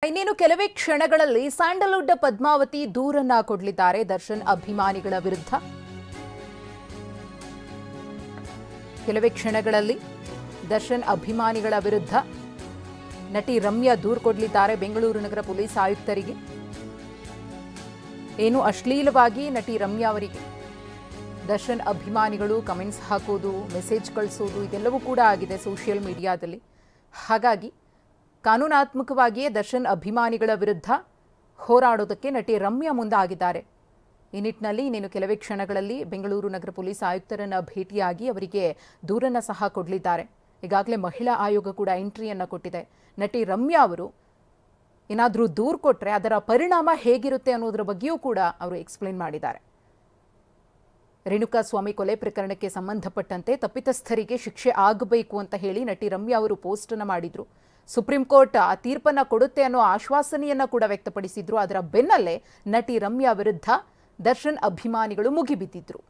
ಇನ್ನೇನು ಕೆಲವೇ ಕ್ಷಣಗಳಲ್ಲಿ ಸ್ಯಾಂಡಲ್ವುಡ್ ಪದ್ಮಾವತಿ ದೂರನ್ನ ಕೊಡಲಿದ್ದಾರೆ ದರ್ಶನ್ ಅಭಿಮಾನಿಗಳ ವಿರುದ್ಧ. ಕೆಲವೇ ಕ್ಷಣಗಳಲ್ಲಿ ದರ್ಶನ್ ಅಭಿಮಾನಿಗಳ ವಿರುದ್ಧ ನಟಿ ರಮ್ಯಾ ದೂರು ಕೊಡಲಿದ್ದಾರೆ ಬೆಂಗಳೂರು ನಗರ ಪೊಲೀಸ್ ಆಯುಕ್ತರಿಗೆ. ಏನು ಅಶ್ಲೀಲವಾಗಿ ನಟಿ ರಮ್ಯಾ ಅವರಿಗೆ ದರ್ಶನ್ ಅಭಿಮಾನಿಗಳು ಕಮೆಂಟ್ಸ್ ಹಾಕೋದು, ಮೆಸೇಜ್ ಕಳಿಸೋದು ಇದೆಲ್ಲವೂ ಕೂಡ ಆಗಿದೆ ಸೋಷಿಯಲ್ ಮೀಡಿಯಾದಲ್ಲಿ. ಹಾಗಾಗಿ ಕಾನೂನಾತ್ಮಕವಾಗಿಯೇ ದರ್ಶನ್ ಅಭಿಮಾನಿಗಳ ವಿರುದ್ಧ ಹೋರಾಡೋದಕ್ಕೆ ನಟಿ ರಮ್ಯಾ ಮುಂದಾಗಿದ್ದಾರೆ. ಈ ನಿಟ್ಟಿನಲ್ಲಿ ಇನ್ನೇನು ಕೆಲವೇ ಕ್ಷಣಗಳಲ್ಲಿ ಬೆಂಗಳೂರು ನಗರ ಪೊಲೀಸ್ ಆಯುಕ್ತರನ್ನು ಭೇಟಿಯಾಗಿ ಅವರಿಗೆ ದೂರನ್ನು ಸಹ ಕೊಡಲಿದ್ದಾರೆ. ಈಗಾಗಲೇ ಮಹಿಳಾ ಆಯೋಗ ಕೂಡ ಎಂಟ್ರಿಯನ್ನು ಕೊಟ್ಟಿದೆ. ನಟಿ ರಮ್ಯಾ ಅವರು ಏನಾದರೂ ದೂರು ಕೊಟ್ಟರೆ ಅದರ ಪರಿಣಾಮ ಹೇಗಿರುತ್ತೆ ಅನ್ನೋದರ ಬಗ್ಗೆಯೂ ಕೂಡ ಅವರು ಎಕ್ಸ್ಪ್ಲೇನ್ ಮಾಡಿದ್ದಾರೆ. ರೇಣುಕಾಸ್ವಾಮಿ ಕೊಲೆ ಪ್ರಕರಣಕ್ಕೆ ಸಂಬಂಧಪಟ್ಟಂತೆ ತಪ್ಪಿತಸ್ಥರಿಗೆ ಶಿಕ್ಷೆ ಆಗಬೇಕು ಅಂತ ಹೇಳಿ ನಟಿ ರಮ್ಯಾ ಅವರು ಪೋಸ್ಟ್ ಅನ್ನು ಮಾಡಿದ್ರು. ಸುಪ್ರೀಂ ಕೋರ್ಟ್ ಆ ತೀರ್ಪನ್ನು ಕೊಡುತ್ತೆ ಅನ್ನೋ ಆಶ್ವಾಸನೆಯನ್ನ ಕೂಡ ವ್ಯಕ್ತಪಡಿಸಿದ್ರು. ಅದರ ಬೆನ್ನಲ್ಲೇ ನಟಿ ರಮ್ಯಾ ವಿರುದ್ಧ ದರ್ಶನ್ ಅಭಿಮಾನಿಗಳು ಮುಗಿಬಿದ್ದಿದ್ರು.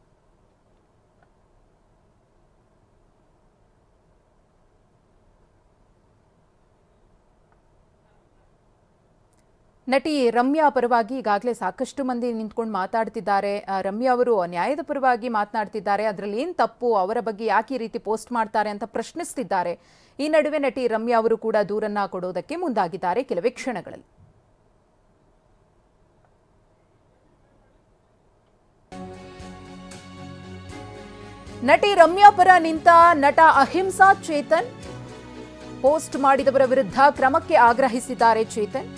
ನಟಿ ರಮ್ಯಾ ಪರವಾಗಿ ಈಗಾಗಲೇ ಸಾಕಷ್ಟು ಮಂದಿ ನಿಂತ್ಕೊಂಡು ಮಾತಾಡ್ತಿದ್ದಾರೆ. ರಮ್ಯಾ ಅವರು ನ್ಯಾಯದ ಪರವಾಗಿ ಮಾತನಾಡ್ತಿದ್ದಾರೆ. ಅದರಲ್ಲಿ ಏನು ತಪ್ಪು, ಅವರ ಬಗ್ಗೆ ಯಾಕೆ ಈ ರೀತಿ ಪೋಸ್ಟ್ ಮಾಡ್ತಾರೆ ಅಂತ ಪ್ರಶ್ನಿಸ್ತಿದ್ದಾರೆ. ಈ ನಡುವೆ ನಟಿ ರಮ್ಯಾ ಅವರು ಕೂಡ ದೂರನ್ನ ಕೊಡೋದಕ್ಕೆ ಮುಂದಾಗಿದ್ದಾರೆ ಕೆಲವೇ ಕ್ಷಣಗಳಲ್ಲಿ. ನಟಿ ರಮ್ಯಾ ಪರ ನಿಂತ ನಟ ಅಹಿಂಸಾ ಚೇತನ್ ಪೋಸ್ಟ್ ಮಾಡಿದವರ ವಿರುದ್ಧ ಕ್ರಮಕ್ಕೆ ಆಗ್ರಹಿಸಿದ್ದಾರೆ. ಚೇತನ್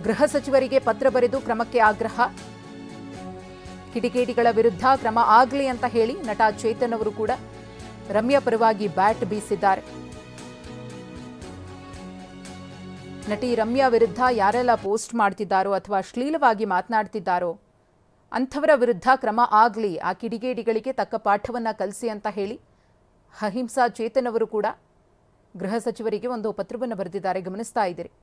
ಗೃಹ ಸಚಿವರಿಗೆ ಪತ್ರ ಬರೆದು ಕ್ರಮಕ್ಕೆ ಆಗ್ರಹ. ಕಿಡಿಗೇಡಿಗಳ ವಿರುದ್ಧ ಕ್ರಮ ಆಗಲಿ ಅಂತ ಹೇಳಿ ನಟ ಚೇತನ್ ಅವರು ಕೂಡ ರಮ್ಯಾ ಪರವಾಗಿ ಬ್ಯಾಟ್ ಬೀಸಿದ್ದಾರೆ. ನಟಿ ರಮ್ಯಾ ವಿರುದ್ಧ ಯಾರೆಲ್ಲ ಪೋಸ್ಟ್ ಮಾಡ್ತಿದ್ದಾರೋ ಅಥವಾ ಅಶ್ಲೀಲವಾಗಿ ಮಾತನಾಡ್ತಿದ್ದಾರೋ ಅಂಥವರ ವಿರುದ್ಧ ಕ್ರಮ ಆಗಲಿ, ಆ ಕಿಡಿಗೇಡಿಗಳಿಗೆ ತಕ್ಕ ಪಾಠವನ್ನ ಕಲಿಸಿ ಅಂತ ಹೇಳಿ ಅಹಿಂಸಾ ಚೇತನ್ ಅವರು ಕೂಡ ಗೃಹ ಸಚಿವರಿಗೆ ಒಂದು ಪತ್ರವನ್ನು ಬರೆದಿದ್ದಾರೆ. ಗಮನಿಸ್ತಾ ಇದ್ದೀರಿ.